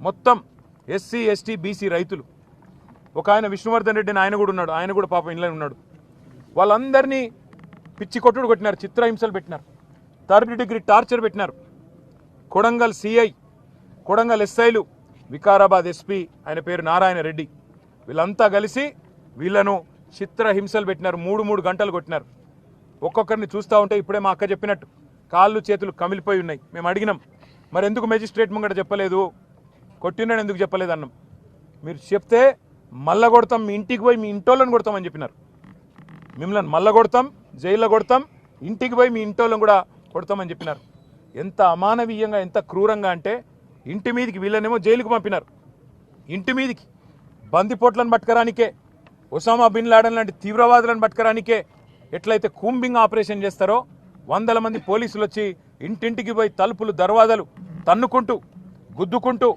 మొత్తం SC ST BC రైతులు, ఒక ఆయన విష్ణువర్ధన్ రెడ్డి అని ఆయన కూడా ఉన్నాడు, ఆయన కూడా పాపం ఇంట్లో ఉన్నాడు. వాళ్ళందరినీ పిచ్చి కొట్టుడు కొట్టినారు, చిత్రహింసలు పెట్టినారు, థర్డ్ డిగ్రీ టార్చర్ పెట్టినారు. కొడంగల్ సిఐ, కొడంగల్ ఎస్ఐలు, వికారాబాద్ ఎస్పీ ఆయన పేరు నారాయణ రెడ్డి, వీళ్ళంతా కలిసి వీళ్ళను చిత్రహింసలు పెట్టినారు. 3 గంటలు కొట్టినారు. ఒక్కొక్కరిని చూస్తూ ఉంటే ఇప్పుడే మా అక్క చెప్పినట్టు కాళ్ళు చేతులు కమిలిపోయి ఉన్నాయి. మేము అడిగినాం, మరి ఎందుకు మెజిస్ట్రేట్ ముంగట చెప్పలేదు, కొట్టినాడు ఎందుకు చెప్పలేదు అన్నాం. మీరు చెప్తే మళ్ళా కొడతాం, మీ ఇంటికి పోయి మీ ఇంటోళ్ళని కొడతామని చెప్పినారు. మిమ్మల్ని మళ్ళా కొడతాం, జైల్లో కొడతాం, ఇంటికి పోయి మీ ఇంటోళ్ళని కూడా కొడతామని చెప్పినారు. ఎంత అమానవీయంగా, ఎంత క్రూరంగా అంటే ఇంటి మీదికి వీళ్ళనేమో జైలుకు పంపినారు. ఇంటి మీదికి బందిపోట్లను పట్టుకరానికే, ఒసామా బిన్ లాడెన్ లాంటి తీవ్రవాదులను పట్టుకరానికే ఎట్లయితే కూంబింగ్ ఆపరేషన్ చేస్తారో 100 మంది పోలీసులు వచ్చి ఇంటింటికి పోయి తలుపులు దర్వాజాలు తన్నుకుంటూ గుద్దుకుంటూ